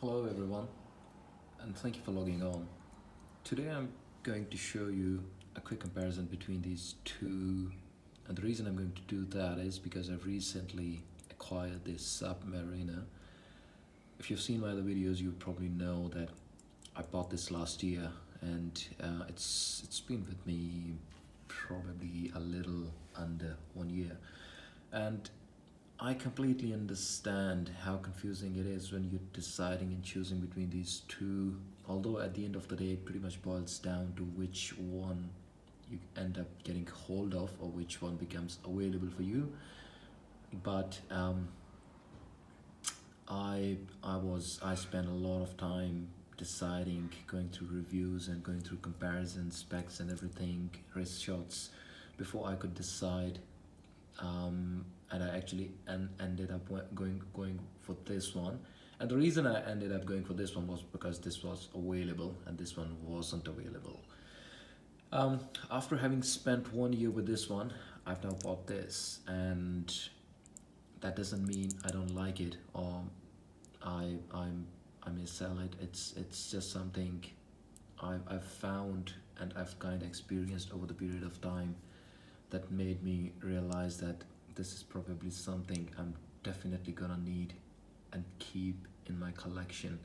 Hello everyone, and thank you for logging on. Today I'm going to show you a quick comparison between these two, and the reason I'm going to do that is because I've recently acquired this Submariner. If you've seen my other videos, you probably know that I bought this last year, and it's been with me probably a little under 1 year, and I completely understand how confusing it is when you're deciding and choosing between these two. Although at the end of the day, it pretty much boils down to which one you end up getting hold of or which one becomes available for you. But I spent a lot of time deciding, going through reviews and going through comparisons, specs and everything, wrist shots, before I could decide, and I actually ended up going for this one. And the reason I ended up going for this one was because this was available and this one wasn't available. After having spent 1 year with this one, I've now bought this, and that doesn't mean I don't like it or I may sell it. It's just something I've found and I've kind of experienced over the period of time that made me realize that this is probably something I'm definitely gonna need and keep in my collection.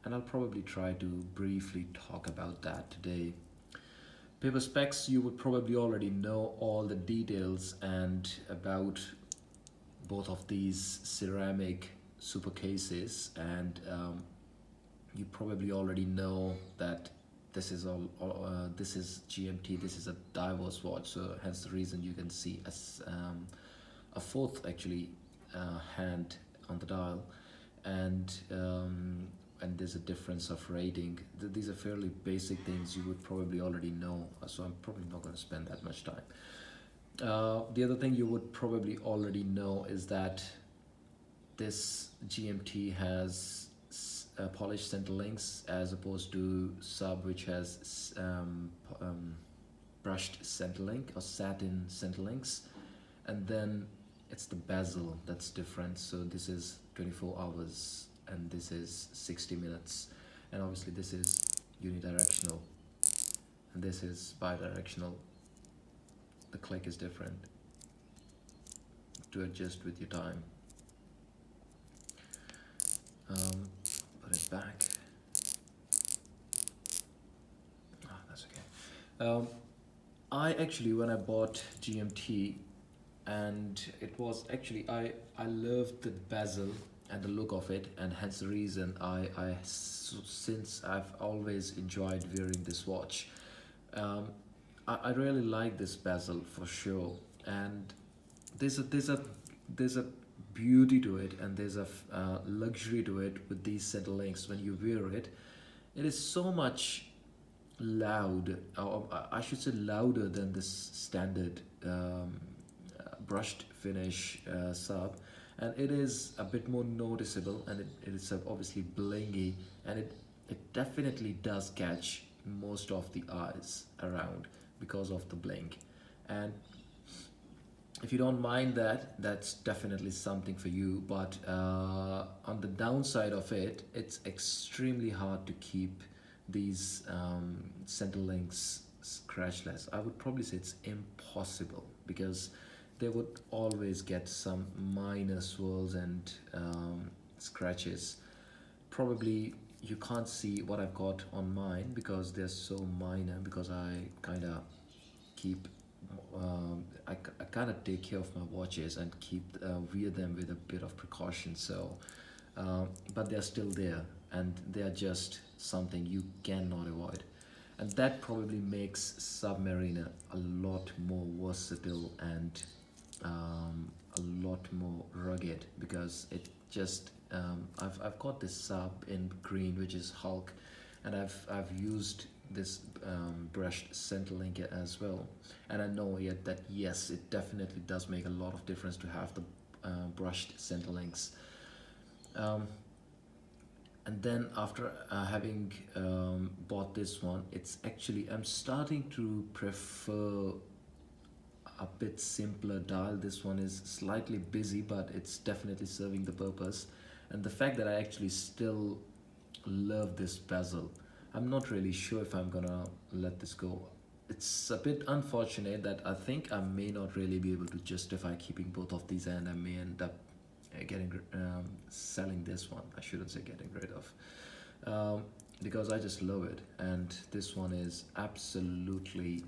And I'll probably try to briefly talk about that today. Paper specs, you would probably already know all the details and about both of these ceramic super cases, and you probably already know that this is GMT. This is a diverse watch, so hence the reason you can see a fourth actually hand on the dial, and there's a difference of rating. These are fairly basic things you would probably already know, so I'm probably not going to spend that much time. The other thing you would probably already know is that this GMT has polished center links as opposed to Sub, which has brushed center link or satin center links, and then it's the bezel that's different. So this is 24 hours and this is 60 minutes, and obviously this is unidirectional and this is bidirectional. The click is different to adjust with your time. Put it back. That's okay. I actually, when I bought GMT, and it was actually I loved the bezel and the look of it, and hence the reason since I've always enjoyed wearing this watch. Um, I really like this bezel for sure, and there's a beauty to it, and there's a luxury to it with these center links. When you wear it, it is so much loud, or I should say louder than this standard brushed finish sub, and it is a bit more noticeable, and it is obviously blingy, and it definitely does catch most of the eyes around because of the blink. And if you don't mind that, that's definitely something for you. But on the downside of it, it's extremely hard to keep these center links scratchless. I would probably say it's impossible because they would always get some minor swirls and scratches. Probably you can't see what I've got on mine because they're so minor, because I kind of keep I kind of take care of my watches and keep wear them with a bit of precaution. So but they're still there, and they're just something you cannot avoid, and that probably makes Submariner a lot more versatile and a lot more rugged, because it just I've got this sub in green, which is Hulk, and I've used this brushed center link as well, and I know yet that yes, it definitely does make a lot of difference to have the brushed center links. Um, and then after having bought this one, it's actually I'm starting to prefer a bit simpler dial. This one is slightly busy, but it's definitely serving the purpose. And the fact that I actually still love this bezel. I'm not really sure if I'm gonna let this go. It's a bit unfortunate that I think I may not really be able to justify keeping both of these, and I may end up selling this one. I shouldn't say getting rid of, because I just love it. And this one is absolutely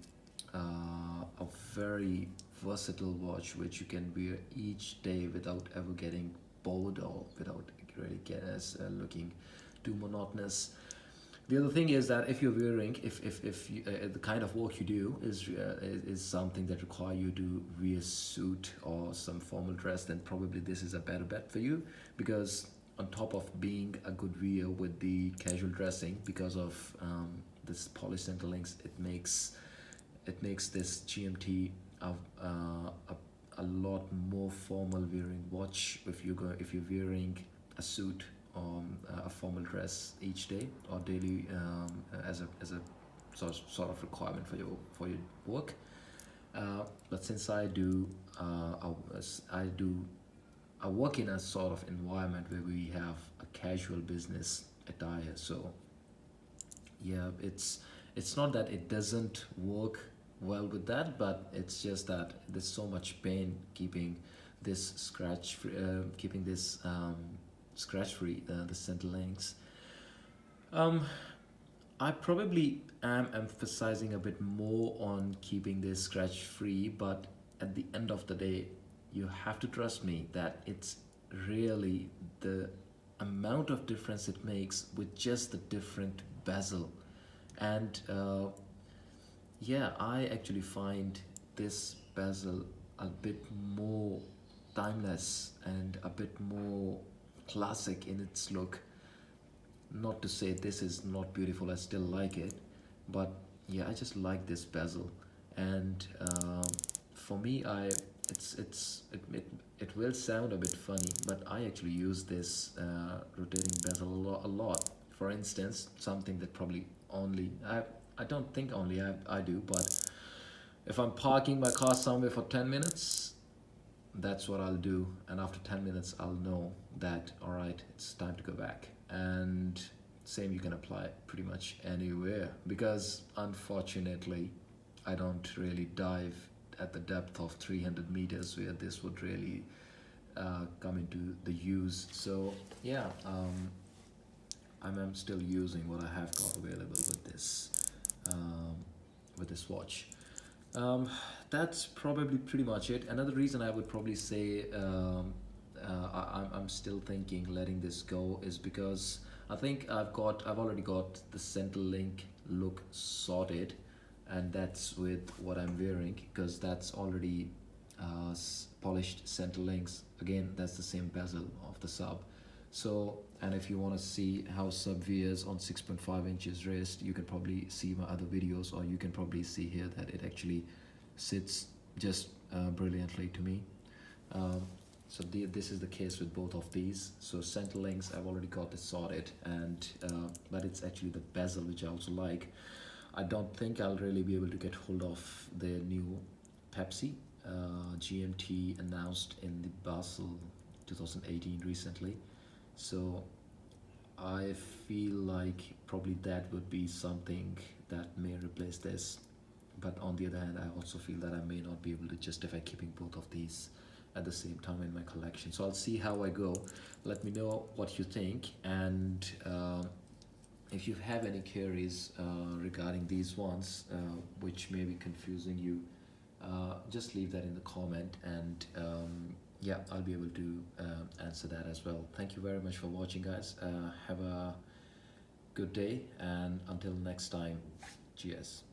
a very versatile watch which you can wear each day without ever getting bored or without really looking too monotonous. The other thing is that if you're wearing, if you, the kind of work you do is something that require you to wear a suit or some formal dress, then probably this is a better bet for you, because on top of being a good wear with the casual dressing, because of this polished interlinks, it makes this GMT a lot more formal wearing watch if you're wearing a suit or a formal dress each day or daily, as a sort of requirement for your work. But since I work in a sort of environment where we have a casual business attire, so yeah, it's not that it doesn't work well with that, but it's just that there's so much pain keeping this scratch free, the center links. um I probably am emphasizing a bit more on keeping this scratch free, but at the end of the day, you have to trust me that it's really the amount of difference it makes with just the different bezel. And yeah, I actually find this bezel a bit more timeless and a bit more classic in its look. Not to say this is not beautiful, I still like it, but yeah, I just like this bezel. And for me, it will sound a bit funny, but I actually use this rotating bezel a lot. For instance, something that probably only I don't think only I do, but if I'm parking my car somewhere for 10 minutes, that's what I'll do. And after 10 minutes, I'll know that, all right, it's time to go back. And same you can apply pretty much anywhere, because unfortunately, I don't really dive at the depth of 300 meters where this would really come into the use. So yeah, I'm still using what I have got available um, with this watch. Um, that's probably pretty much it. Another reason I would probably say I'm still thinking letting this go is because I think I've already got the center link look sorted, and that's with what I'm wearing, because that's already polished center links. Again, that's the same bezel of the sub. So, and if you want to see how sub wears on 6.5 inches wrist, you can probably see my other videos, or you can probably see here that it actually sits just brilliantly to me. Um, this is the case with both of these. So center links, I've already got it sorted, and but it's actually the bezel which I also like. I don't think I'll really be able to get hold of the new Pepsi GMT announced in the Basel 2018 recently. So I feel like probably that would be something that may replace this. But on the other hand, I also feel that I may not be able to justify keeping both of these at the same time in my collection. So I'll see how I go. Let me know what you think, and if you have any queries regarding these ones, which may be confusing you, just leave that in the comment, and yeah, I'll be able to answer that as well. Thank you very much for watching, guys. Have a good day, and until next time, cheers.